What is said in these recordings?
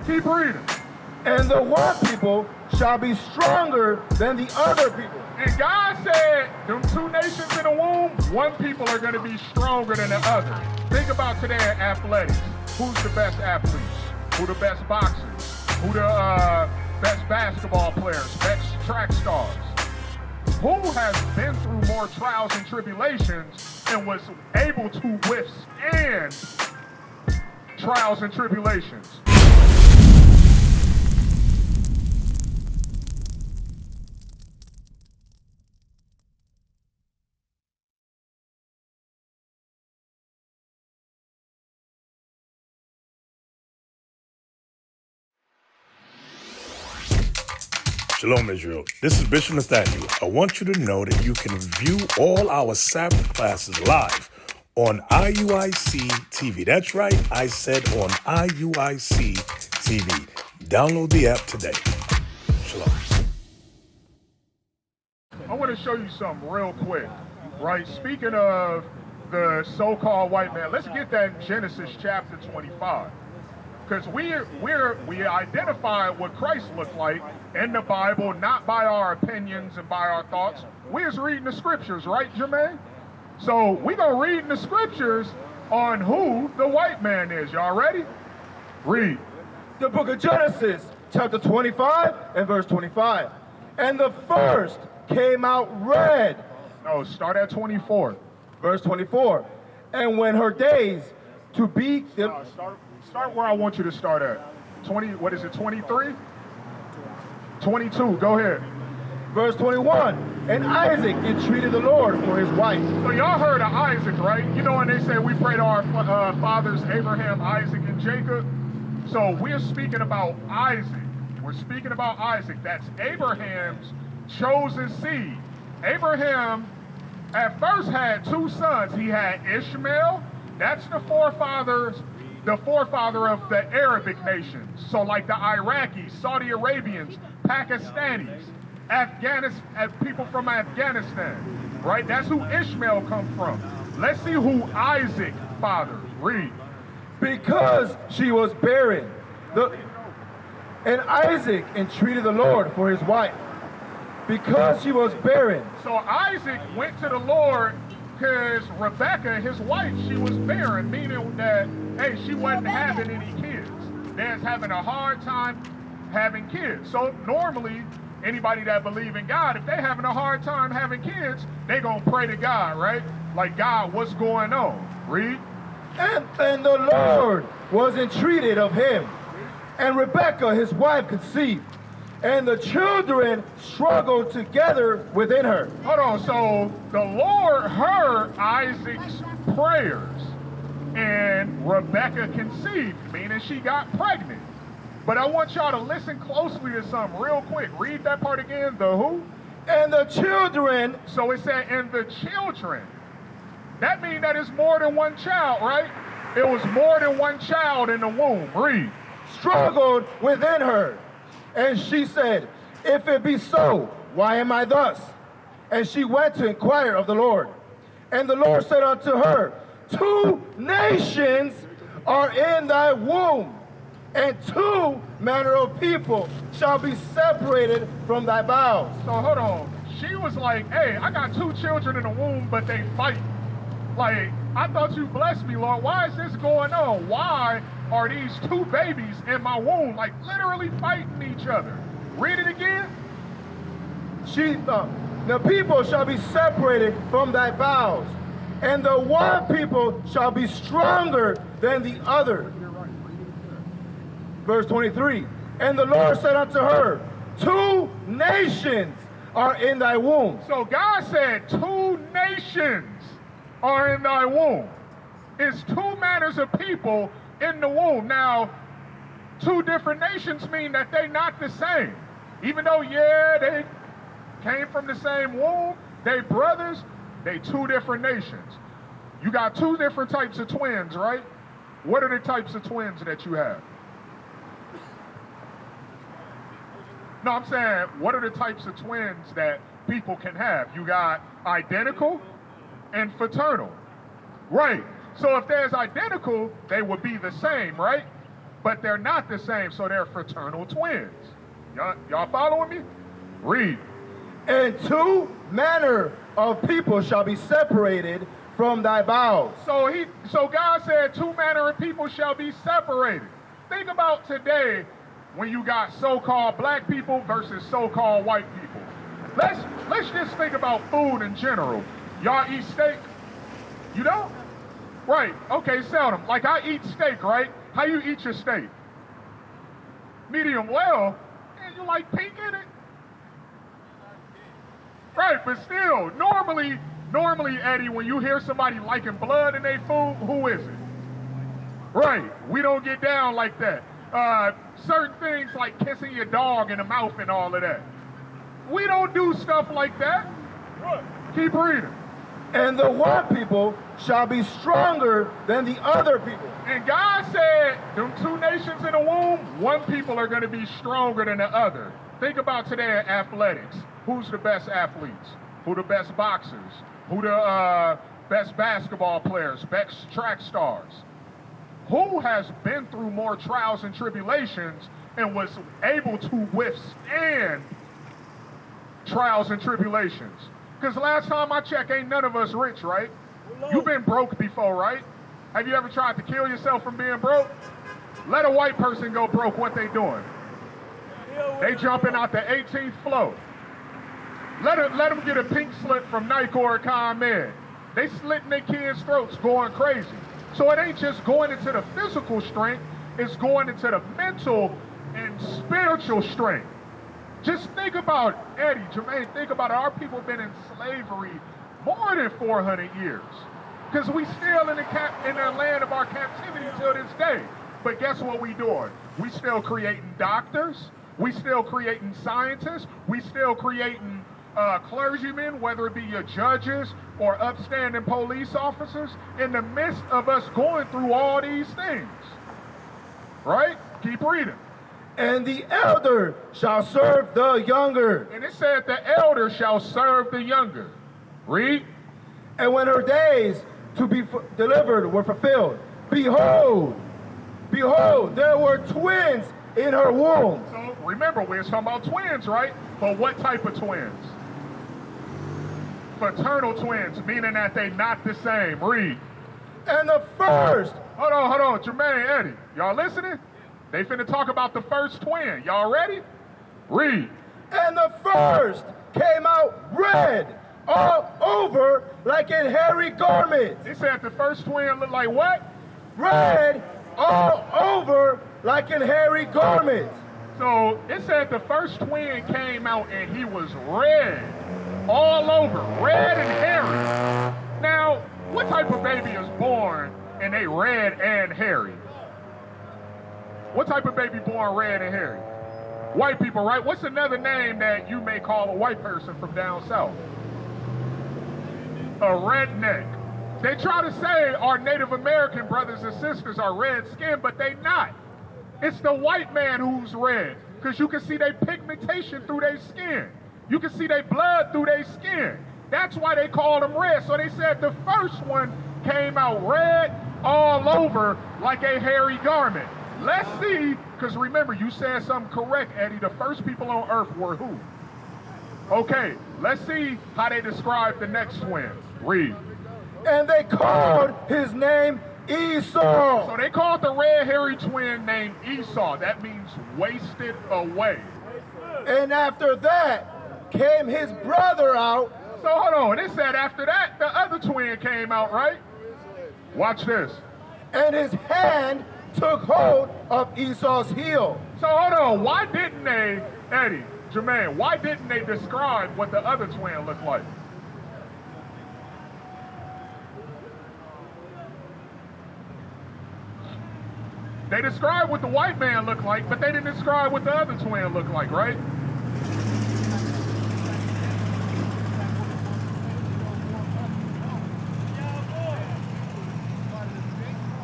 Keep reading. And the one people shall be stronger than the other people. And God said, them two nations in the womb, one people are going to be stronger than the other. Think about today in athletics. Who's the best athletes? Who the best boxers? Who the best basketball players? Best track stars? Who has been through more trials and tribulations and was able to withstand trials and tribulations? Shalom, Israel. This is Bishop Nathaniel. I want you to know that you can view all our Sabbath classes live on IUIC TV. That's right, I said on IUIC TV. Download the app today. Shalom. I want to show you something real quick, right? Speaking of the so-called white man, let's get that in Genesis chapter 25. Because we identify what Christ looked like in the Bible, not by our opinions and by our thoughts. We is reading the scriptures, right, Jermaine? So we're going to read in the scriptures on who the white man is. Y'all ready? Read. The book of Genesis, chapter 25 and verse 25. And the first came out red. No, start at 24. Verse 24. And when her days to be... Start where I want you to start at. 23? 22, go ahead. Verse 21, and Isaac entreated the Lord for his wife. So y'all heard of Isaac, right? You know when they say we pray to our fathers, Abraham, Isaac, and Jacob? So we're speaking about Isaac. We're speaking about Isaac. That's Abraham's chosen seed. Abraham at first had two sons. He had Ishmael. That's the forefather of the Arabic nations. So like the Iraqis, Saudi Arabians, Pakistanis, people from Afghanistan, right? That's who Ishmael comes from. Let's see who Isaac fathered. Read. Because she was barren. And Isaac entreated the Lord for his wife. Because she was barren. So Isaac went to the Lord because Rebecca, his wife, she was barren, meaning that, hey, she wasn't having any kids. They was having a hard time having kids. So normally, anybody that believe in God, if they having a hard time having kids, they gonna pray to God, right? Like, God, what's going on? Read. And the Lord was entreated of him. And Rebekah, his wife, conceived. And the children struggled together within her. Hold on, so the Lord heard Isaac's prayers, and Rebekah conceived, meaning she got pregnant. But I want y'all to listen closely to something real quick. Read that part again, the who? And the children. So it said, and the children. That means that it's more than one child, right? It was more than one child in the womb. Read. Struggled within her. And she said, if it be so, why am I thus? And she went to inquire of the Lord. And the Lord said unto her, 2 nations are in thy womb, and 2 manner of people shall be separated from thy bowels. So hold on. She was like, hey, I got 2 children in the womb, but they fight. Like, I thought you blessed me, Lord. Why is this going on? Why are these 2 babies in my womb, like, literally fighting each other? Read it again. The people shall be separated from thy bowels, and the one people shall be stronger than the other. Verse 23, and the Lord said unto her, 2 nations are in thy womb. So God said 2 nations are in thy womb. It's 2 manners of people in the womb. Now, 2 different nations mean that they not the same. Even though, yeah, they came from the same womb, they brothers, they 2 different nations. You got 2 different types of twins, right? What are the types of twins that you have? No, I'm saying, what are the types of twins that people can have? You got identical and fraternal. Right. So if there's identical, they would be the same, right? but they're not the same, so they're fraternal twins. Y'all following me? Read. And two manner of people shall be separated from thy bowels. So God said two manner of people shall be separated. Think about today when you got so-called black people versus so-called white people. Let's just think about food in general. Y'all eat steak? You don't? Right. Okay, seldom. Like I eat steak, right? How you eat your steak? Medium well. And you like pink in it? Right, but still, normally, Eddie, when you hear somebody liking blood in their food, who is it? Right, we don't get down like that. Certain things like kissing your dog in the mouth and all of that. We don't do stuff like that. Keep reading. And the one people shall be stronger than the other people. And God said, them two nations in the womb, one people are going to be stronger than the other. Think about today in athletics. Who's the best athletes? Who the best boxers? Who the best basketball players? Best track stars? Who has been through more trials and tribulations and was able to withstand trials and tribulations? Because last time I checked, ain't none of us rich, right? You've been broke before, right? Have you ever tried to kill yourself from being broke? Let a white person go broke, what they doing? They jumping out the 18th floor. Let them get a pink slip from Nike or ComEd. They slitting their kids' throats going crazy. So it ain't just going into the physical strength, it's going into the mental and spiritual strength. Just think about, Eddie, Jermaine, think about it. Our people been in slavery more than 400 years. Because we still in the land of our captivity till this day. But guess what we doing? We still creating doctors. We still creating scientists. We still creating clergymen, whether it be your judges or upstanding police officers, in the midst of us going through all these things. Right? Keep reading. And the elder shall serve the younger. And it said the elder shall serve the younger. Read. And when her days to be delivered were fulfilled, behold, there were twins in her womb. So remember, we're talking about twins, right? But what type of twins? Fraternal twins, meaning that they not the same. Read. And the first. Hold on, Jermaine, Eddie. Y'all listening? They finna talk about the first twin. Y'all ready? Read. And the first came out red all over like in hairy garments. It said the first twin looked like what? Red all over like in hairy garments. So it said the first twin came out and he was red. All over. Red and hairy. Now, what type of baby is born and they red and hairy? What type of baby born red and hairy? White people, right? What's another name that you may call a white person from down south? A redneck. They try to say our Native American brothers and sisters are red-skinned, but they not. It's the white man who's red, because you can see their pigmentation through their skin. You can see their blood through their skin. That's why they call them red. So they said the first one came out red all over like a hairy garment. Let's see, because remember, you said something correct, Eddie. The first people on earth were who? Okay, let's see how they describe the next twin. Read. And they called his name Esau. So they called the red hairy twin named Esau. That means wasted away. And after that came his brother out. So hold on, it said after that, the other twin came out, right? Watch this. And his hand took hold of Esau's heel. So hold on, why didn't they, Eddie, Jermaine, why didn't they describe what the other twin looked like? They described what the white man looked like, but they didn't describe what the other twin looked like, right?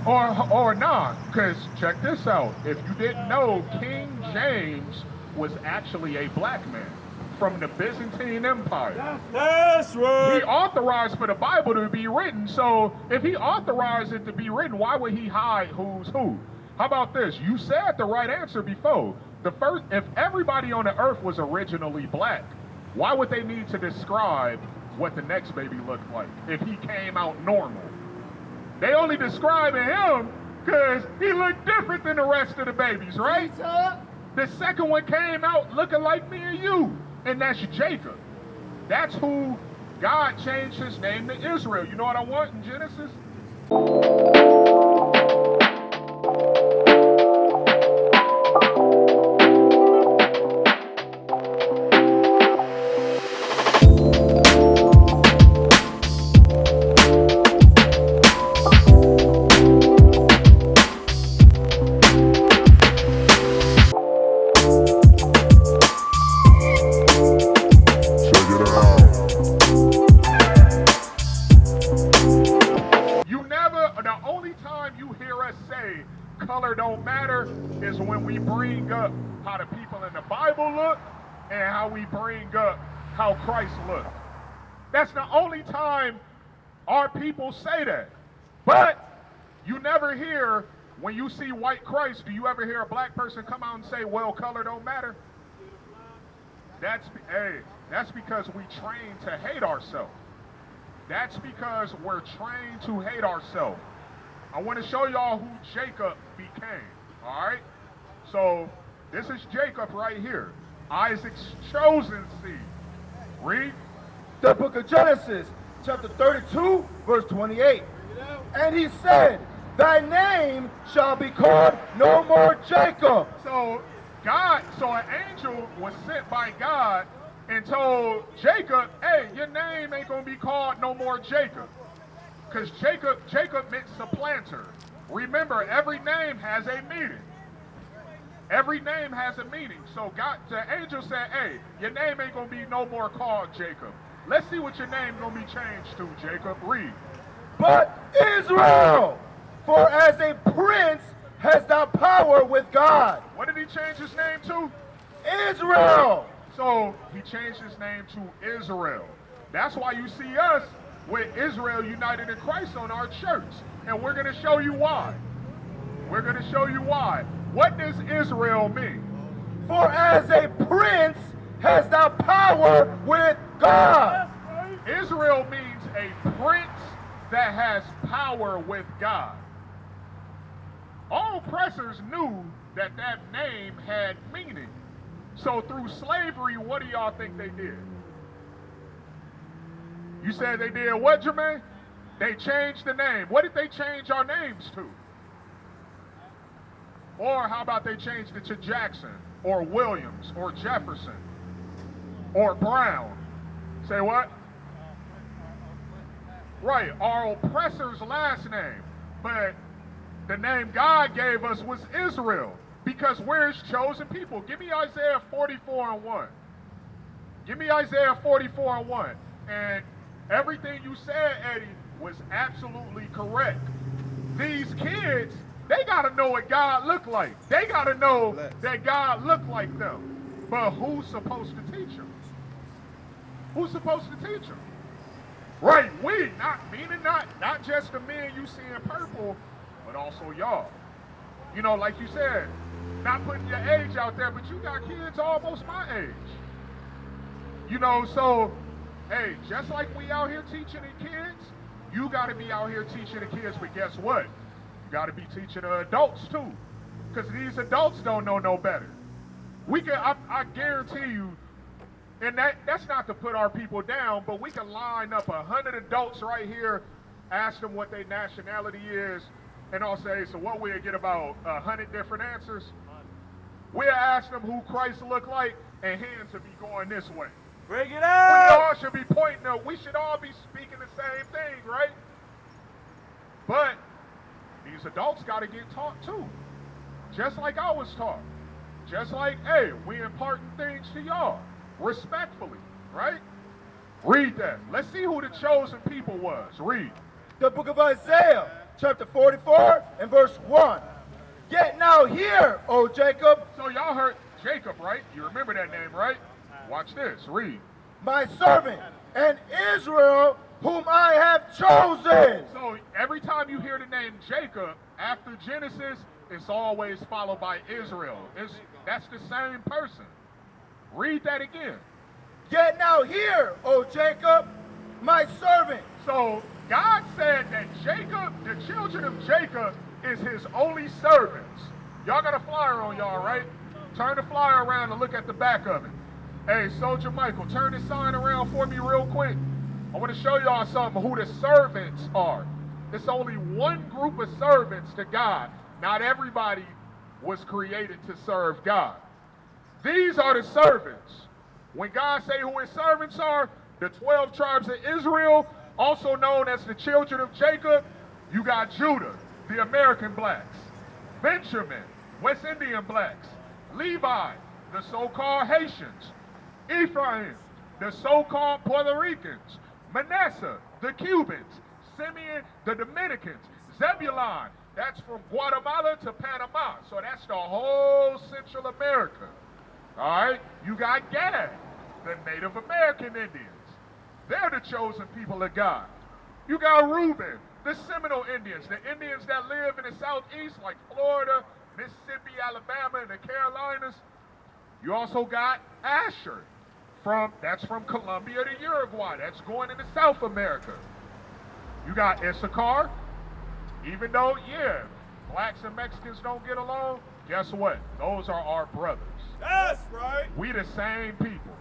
Or not, because check this out. If you didn't know, King James was actually a black man from the Byzantine Empire. That's right. He authorized for the Bible to be written, so if he authorized it to be written, why would he hide who's who? How about this? You said the right answer before. If everybody on the earth was originally black, why would they need to describe what the next baby looked like if he came out normal? They only describing him because he looked different than the rest of the babies, right? The second one came out looking like me and you, and that's Jacob. That's who God changed his name to Israel. You know what I want in Genesis? Color don't matter is when we bring up how the people in the Bible look and how we bring up how Christ looked. That's the only time our people say that. But you never hear, when you see white Christ, do you ever hear a black person come out and say, well, color don't matter? That's because we train to hate ourselves. That's because we're trained to hate ourselves. I want to show y'all who Jacob became, all right? So this is Jacob right here, Isaac's chosen seed. Read. The book of Genesis, chapter 32, verse 28. And he said, thy name shall be called no more Jacob. So an angel was sent by God and told Jacob, hey, your name ain't going to be called no more Jacob. Because Jacob meant supplanter. Remember, every name has a meaning. Every name has a meaning. So the angel said, hey, your name ain't going to be no more called Jacob. Let's see what your name going to be changed to, Jacob. Read. But Israel, for as a prince has thou power with God. What did he change his name to? Israel. So he changed his name to Israel. That's why you see us with Israel United in Christ on our shirts. And we're going to show you why. We're going to show you why. What does Israel mean? For as a prince has thou power with God. Israel means a prince that has power with God. All oppressors knew that name had meaning. So through slavery, what do y'all think they did? You said they did what, Jermaine? They changed the name. What did they change our names to? Or how about they changed it to Jackson, or Williams, or Jefferson, or Brown? Say what? Right, our oppressor's last name. But the name God gave us was Israel, because we're his chosen people. Give me Isaiah 44:1. Give me Isaiah 44:1. And everything you said, Eddie, was absolutely correct. These kids, they got to know what God looked like. They got to know that God looked like them. But who's supposed to teach them? Who's supposed to teach them? Right, we, not just the men you see in purple, but also y'all. You know, like you said, not putting your age out there, but you got kids almost my age. You know, so, hey, just like we out here teaching the kids, you got to be out here teaching the kids, but guess what? You got to be teaching the adults too, because these adults don't know no better. We can, I guarantee you, and that's not to put our people down, but we can line up 100 adults right here, ask them what their nationality is, and I'll say, so what, we'll get about 100 different answers? We'll ask them who Christ looked like, and hands will be going this way. Bring it out! We all should be pointing up. We should all be speaking the same thing, right? But these adults got to get taught too. Just like I was taught. Just like, hey, we imparting things to y'all. Respectfully, right? Read that. Let's see who the chosen people was. Read. The book of Isaiah, chapter 44 and verse 1. Yet now hear, O Jacob. So y'all heard Jacob, right? You remember that name, right? Watch this. Read. My servant, and Israel, whom I have chosen. So every time you hear the name Jacob, after Genesis, it's always followed by Israel. That's the same person. Read that again. Yet now hear, O Jacob, my servant. So God said that Jacob, the children of Jacob, is his only servants. Y'all got a flyer on y'all, right? Turn the flyer around and look at the back of it. Hey, Soldier Michael, turn the sign around for me real quick. I want to show y'all something, who the servants are. It's only one group of servants to God. Not everybody was created to serve God. These are the servants. When God say who his servants are, the 12 tribes of Israel, also known as the children of Jacob, you got Judah, the American blacks, Benjamin, West Indian blacks, Levi, the so-called Haitians, Ephraim, the so-called Puerto Ricans, Manasseh, the Cubans, Simeon, the Dominicans, Zebulon, that's from Guatemala to Panama, so that's the whole Central America. All right, you got Gad, the Native American Indians. They're the chosen people of God. You got Reuben, the Seminole Indians, the Indians that live in the southeast like Florida, Mississippi, Alabama, and the Carolinas. You also got Asher, that's from Colombia to Uruguay. That's going into South America. You got Issachar. Even though, yeah, blacks and Mexicans don't get along, guess what? Those are our brothers. That's right. We the same people.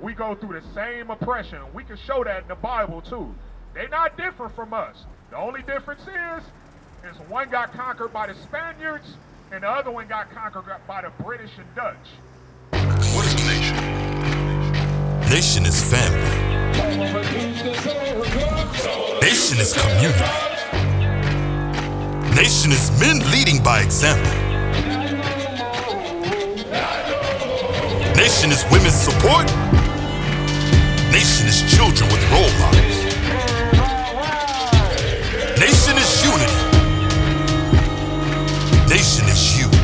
We go through the same oppression. We can show that in the Bible too. They're not different from us. The only difference is one got conquered by the Spaniards and the other one got conquered by the British and Dutch. What is a nation? Nation is family. Nation is community. Nation is men leading by example. Nation is women's support. Nation is children with role models. Nation is unity. Nation is you.